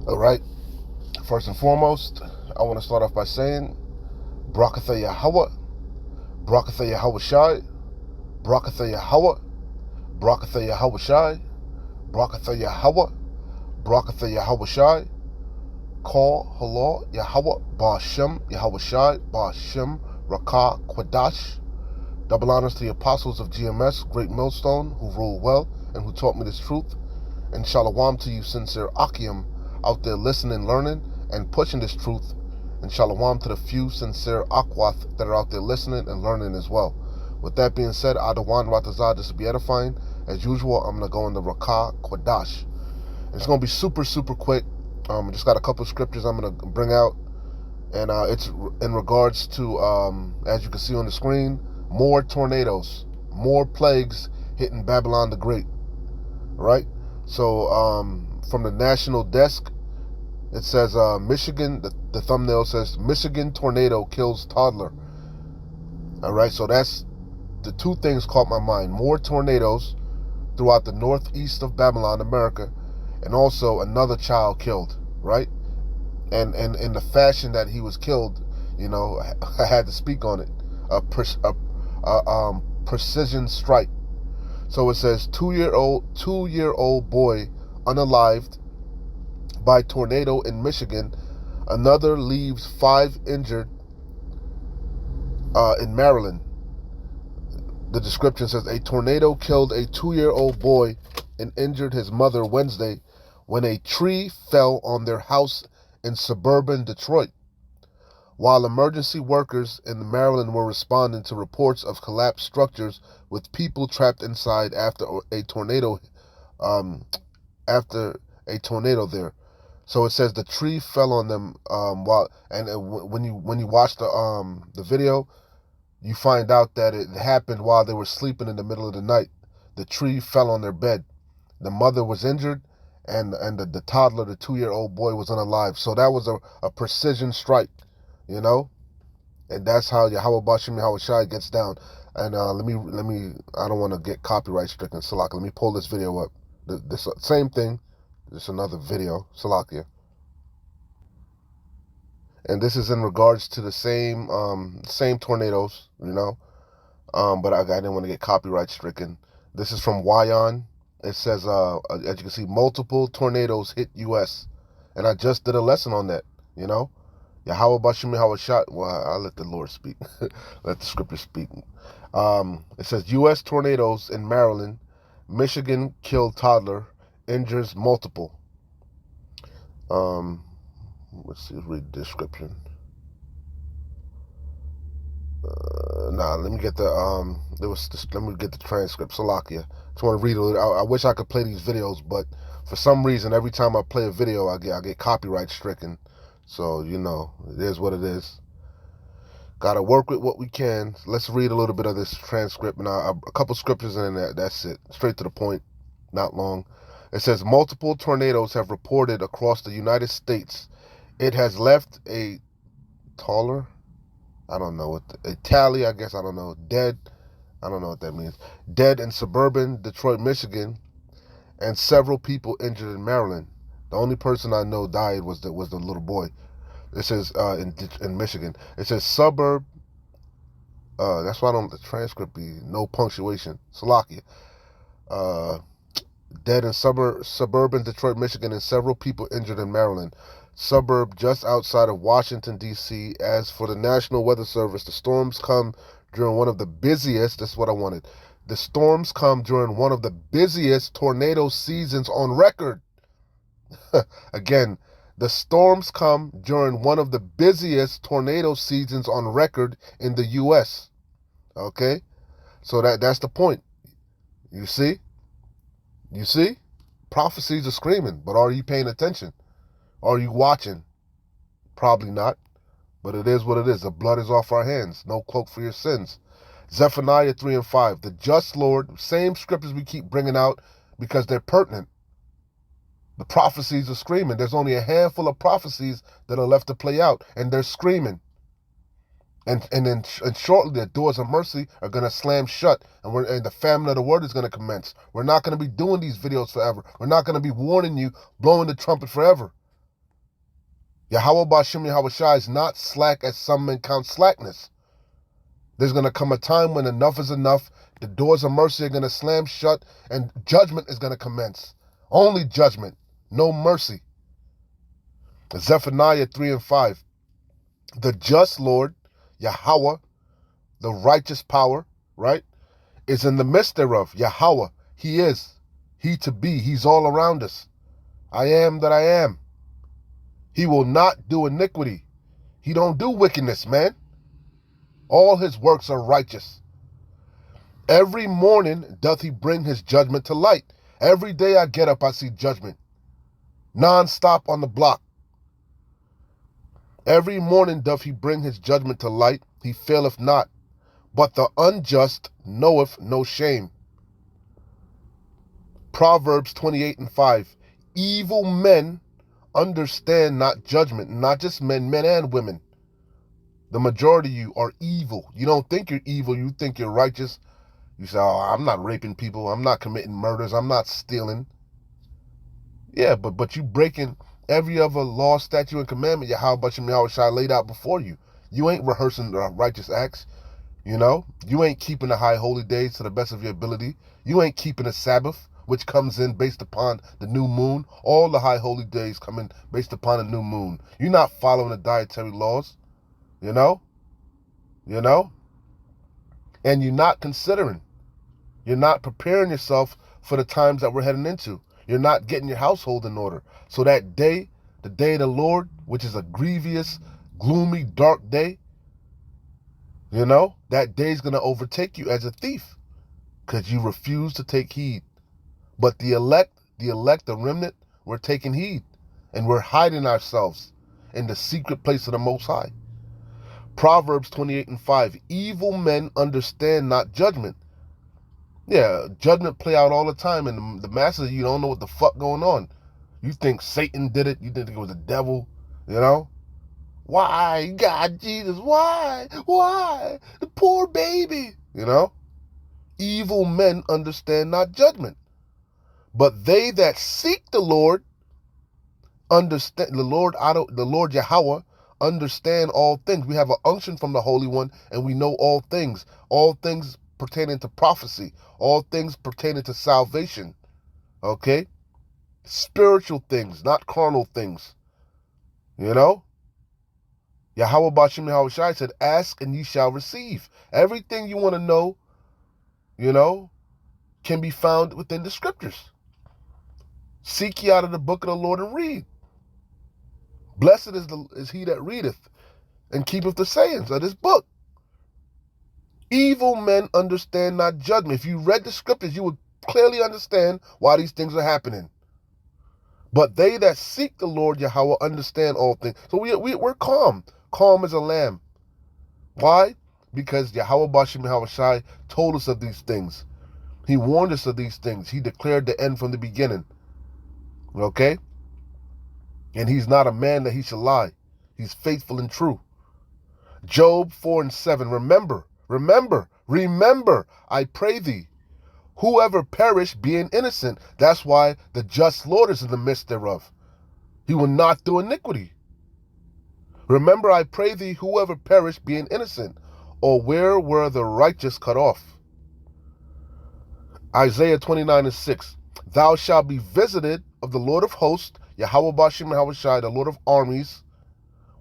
All right. First and foremost, I want to start off by saying, Brakatha Yahweh, Brakatha Yahweh Shai, Brakatha Yahweh, Brakatha Yahweh Shai, Brakatha Yahweh, Brakatha Yahweh Shai, Call Halal Yahweh, Ba'ashem Yahweh Shai, Ba'ashem Rakah Quadash. Double honors to the apostles of GMS, Great Millstone, who ruled well and who taught me this truth. And shalom to you sincere Akim out there listening, learning, and pushing this truth. And shalom to the few sincere Akwath that are out there listening and learning as well. With that being said, Adawan Ratazah, this will be edifying. As usual, I'm going to go into Rakah Quadash. And it's going to be super, super quick. I just got a couple of scriptures I'm going to bring out. And it's in regards to, as you can see on the screen, more tornadoes, more plagues hitting Babylon the Great. Right? So from the national desk, it says Michigan, the thumbnail says Michigan tornado kills toddler. All right, so that's the two things caught my mind. More tornadoes throughout the northeast of Babylon, America, and also another child killed, right? And in the fashion that he was killed, I had to speak on it. Precision strike. So it says two-year-old boy unalived by tornado in Michigan. Another leaves 5 injured in Maryland. The description says a tornado killed a 2-year-old boy and injured his mother Wednesday when a tree fell on their house in suburban Detroit. While emergency workers in Maryland were responding to reports of collapsed structures with people trapped inside after a tornado there. So it says the tree fell on them when you watch the video, you find out that it happened while they were sleeping in the middle of the night. The tree fell on their bed. The mother was injured, and the toddler, the 2-year-old boy, was unalive. So that was a precision strike, and that's how Yahweh Bashim Yahweh Shai gets down. And let me I don't want to get copyright stricken, Salak. Let me pull this video up. This same thing. This another video, Salakia. And this is in regards to the same tornadoes, but I didn't want to get copyright stricken. This is from Wyon. It says, as you can see, multiple tornadoes hit U.S. And I just did a lesson on that, Yahweh Bashim Yahweh Shai. Well, I'll let the Lord speak. Let the scripture speak. It says, U.S. tornadoes in Maryland. Michigan killed toddler. Injures multiple. Let's see, read the description. Let me get the transcript. Salakia. Just want to read a little. I wish I could play these videos, but for some reason, every time I play a video, I get copyright stricken. So it is what it is. Got to work with what we can. Let's read a little bit of this transcript, and a couple scriptures in there. That's it. Straight to the point. Not long. It says multiple tornadoes have reported across the United States. It has left a taller, I don't know, a tally, I guess, I don't know, dead, I don't know what that means, dead in suburban Detroit, Michigan, and several people injured in Maryland. The only person I know died was the little boy. It says in Michigan. It says suburb. That's why the transcript be no punctuation. Salakia. Dead in suburban Detroit, Michigan, and several people injured in Maryland. Suburb just outside of Washington, D.C. As for the National Weather Service, the storms come during one of the busiest, that's what I wanted. The storms come during one of the busiest tornado seasons on record. Again, the storms come during one of the busiest tornado seasons on record in the U.S. Okay? So that's the point. You see? You see? Prophecies are screaming, but are you paying attention? Are you watching? Probably not. But it is what it is. The blood is off our hands. No cloak for your sins. Zephaniah 3 and 5. The just Lord, same scriptures we keep bringing out because they're pertinent. The prophecies are screaming. There's only a handful of prophecies that are left to play out, and they're screaming. And shortly the doors of mercy are going to slam shut, and the famine of the word is going to commence. We're not going to be doing these videos forever. We're not going to be warning you, blowing the trumpet forever. Yahweh Bashem Yahweh Shai is not slack as some men count slackness. There's going to come a time when enough is enough. The doors of mercy are going to slam shut and judgment is going to commence. Only judgment, no mercy. Zephaniah 3 and 5. The just Lord, Yahweh, the righteous power, right, is in the midst thereof. Yahweh, he is, he to be, he's all around us. I am that I am. He will not do iniquity. He don't do wickedness, man. All his works are righteous. Every morning doth he bring his judgment to light. Every day I get up, I see judgment. Non-stop on the block. Every morning doth he bring his judgment to light. He faileth not. But the unjust knoweth no shame. Proverbs 28 and 5. Evil men understand not judgment. Not just men, men and women. The majority of you are evil. You don't think you're evil. You think you're righteous. You say, oh, I'm not raping people. I'm not committing murders. I'm not stealing. Yeah, but you breaking every other law, statute, and commandment Yahweh Bashem Yahweh Shai laid out before you. You ain't rehearsing the righteous acts. You know, you ain't keeping the high holy days to the best of your ability. You ain't keeping the Sabbath, which comes in based upon the new moon. All the high holy days come in based upon the new moon. You're not following the dietary laws, you know, and you're not considering. You're not preparing yourself for the times that we're heading into. You're not getting your household in order. So that day, the day of the Lord, which is a grievous, gloomy, dark day, you know, that day is going to overtake you as a thief because you refuse to take heed. But the elect, the remnant, we're taking heed and we're hiding ourselves in the secret place of the Most High. Proverbs 28 and 5. Evil men understand not judgment. Yeah, judgment play out all the time, and the masses, you don't know what the fuck going on. You think Satan did it. You think it was the devil, you know? Why, God, Jesus, why? Why? The poor baby, you know? Evil men understand not judgment. But they that seek the Lord, understand the Lord Yahweh, understand all things. We have an unction from the Holy One, and we know all things pertaining to prophecy, all things pertaining to salvation, okay? Spiritual things, not carnal things, you know? Yahweh Bashem Yahweh Shai said, ask and ye shall receive. Everything you want to know, you know, can be found within the scriptures. Seek ye out of the book of the Lord and read. Blessed is he that readeth and keepeth the sayings of this book. Evil men understand not judgment. If you read the scriptures, you would clearly understand why these things are happening. But they that seek the Lord Yahweh understand all things. So we're calm as a lamb. Why? Because Yahweh Bashem Yahweh Shai told us of these things. He warned us of these things. He declared the end from the beginning. Okay? And he's not a man that he shall lie. He's faithful and true. Job 4 and 7. Remember, I pray thee, whoever perish being innocent. That's why the just Lord is in the midst thereof. He will not do iniquity. Remember, I pray thee, whoever perish being innocent. Or where were the righteous cut off? Isaiah 29 and 6. Thou shalt be visited of the Lord of hosts, Yahweh Bashem Yahweh Shai, the Lord of armies,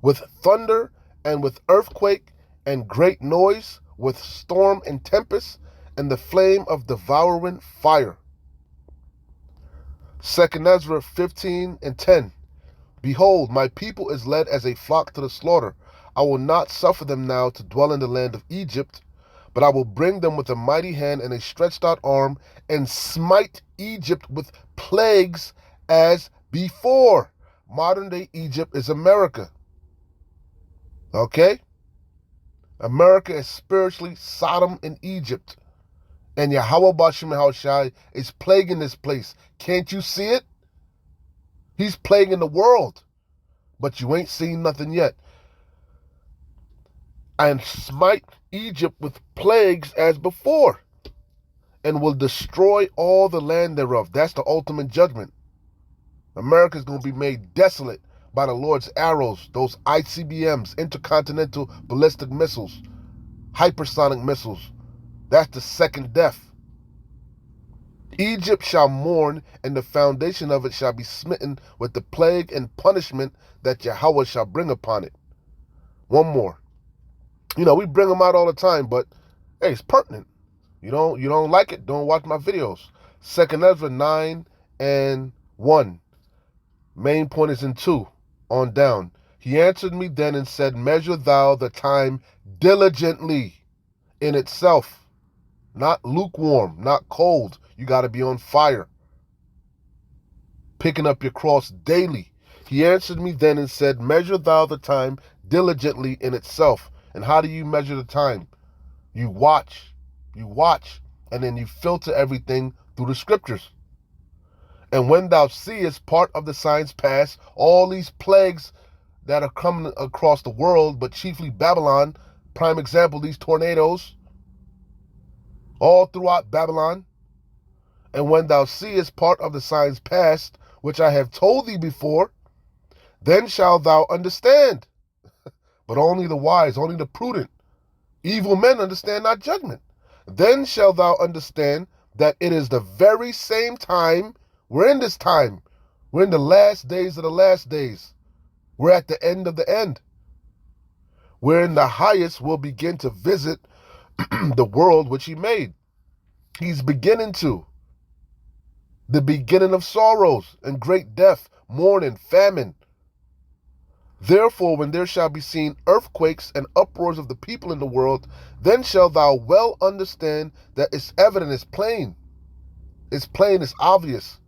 with thunder and with earthquake and great noise, with storm and tempest, and the flame of devouring fire. 2 Ezra 15 and 10. Behold, my people is led as a flock to the slaughter. I will not suffer them now to dwell in the land of Egypt, but I will bring them with a mighty hand and a stretched out arm, and smite Egypt with plagues as before. Modern day Egypt is America. Okay? America is spiritually Sodom and Egypt. And Yahweh Bashem Yahweh Shai is plaguing this place. Can't you see it? He's plaguing the world. But you ain't seen nothing yet. And smite Egypt with plagues as before, and will destroy all the land thereof. That's the ultimate judgment. America is going to be made desolate by the Lord's arrows, those ICBMs, intercontinental ballistic missiles, hypersonic missiles. That's the second death. Egypt shall mourn, and the foundation of it shall be smitten with the plague and punishment that Yahweh shall bring upon it. One more. We bring them out all the time, but hey, it's pertinent. You don't like it, don't watch my videos. 2nd Ezra 9 and 1. Main point is in 2 on down. He answered me then and said, measure thou the time diligently in itself. Not lukewarm, not cold. You got to be on fire. Picking up your cross daily. He answered me then and said, measure thou the time diligently in itself. And how do you measure the time? You watch, and then you filter everything through the scriptures. And when thou seest part of the signs pass, all these plagues that are coming across the world, but chiefly Babylon, prime example, these tornadoes, all throughout Babylon. And when thou seest part of the signs past, which I have told thee before, then shalt thou understand. But only the wise, only the prudent. Evil men understand not judgment. Then shalt thou understand that it is the very same time. We're in this time. We're in the last days of the last days. We're at the end of the end. Wherein the highest will begin to visit the world which he made. He's beginning to. The beginning of sorrows and great death, mourning, famine. Therefore, when there shall be seen earthquakes and uproars of the people in the world, then shalt thou well understand that it's evident, it's plain. It's plain, it's obvious.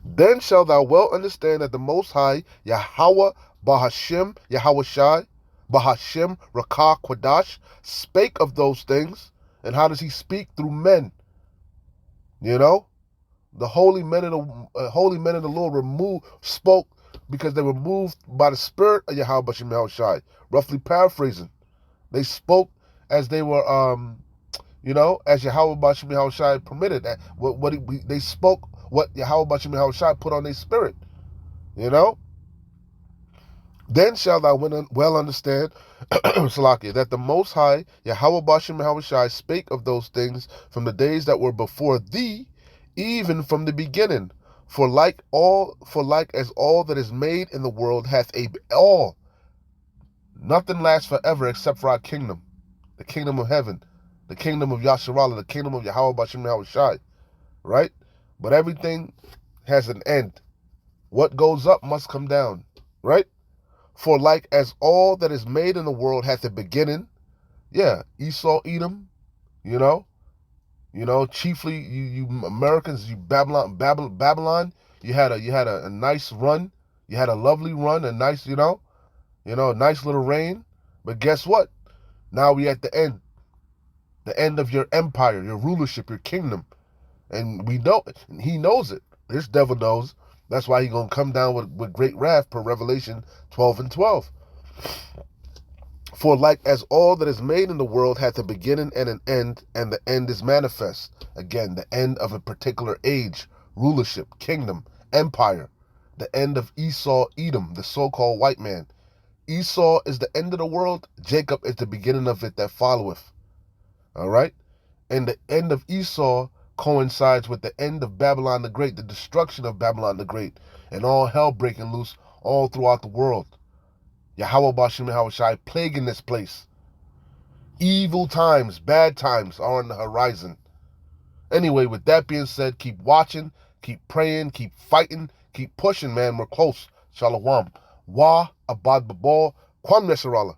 Then shalt thou well understand that the Most High, Yahweh Bahashim, Yahweh Shai, Bahashim, Rakah, Quadash, spake of those things. And how does he speak? Through men. The holy men of the Lord spoke because they were moved by the spirit of Yahweh Bashem Yahweh Shai. Roughly paraphrasing. They spoke as they were, as Yahweh Bashem Yahweh Shai permitted. They spoke what Yahweh Bashem Yahweh Shai put on their spirit. Then shalt thou well understand, Salakia, that the Most High, Yahweh Bashem Yahweh Shai, spake of those things from the days that were before thee, even from the beginning. For like as all that is made in the world hath all. Nothing lasts forever except for our kingdom, the kingdom of heaven, the kingdom of Yasharallah, the kingdom of Yahweh Bashem Yahweh Shai, right? But everything has an end. What goes up must come down, right? For like as all that is made in the world hath a beginning, Esau, Edom, chiefly you Americans, you Babylon, you had a nice run, you had a lovely run, a nice, a nice little reign. But guess what? Now we at the end of your empire, your rulership, your kingdom, and we know it. And he knows it. This devil knows. That's why he's going to come down with great wrath per Revelation 12 and 12. For like as all that is made in the world hath a beginning and an end, and the end is manifest. Again, the end of a particular age, rulership, kingdom, empire. The end of Esau, Edom, the so-called white man. Esau is the end of the world. Jacob is the beginning of it that followeth. All right? And the end of Esau coincides with the end of Babylon the Great, the destruction of Babylon the Great, and all hell breaking loose all throughout the world. Yahweh Bashem Yahweh Shai plaguing this place. Evil times, bad times are on the horizon. Anyway, with that being said, keep watching, keep praying, keep fighting, keep pushing, man. We're close. Shalom. Wa Abad Babal. Kwam Nesarallah.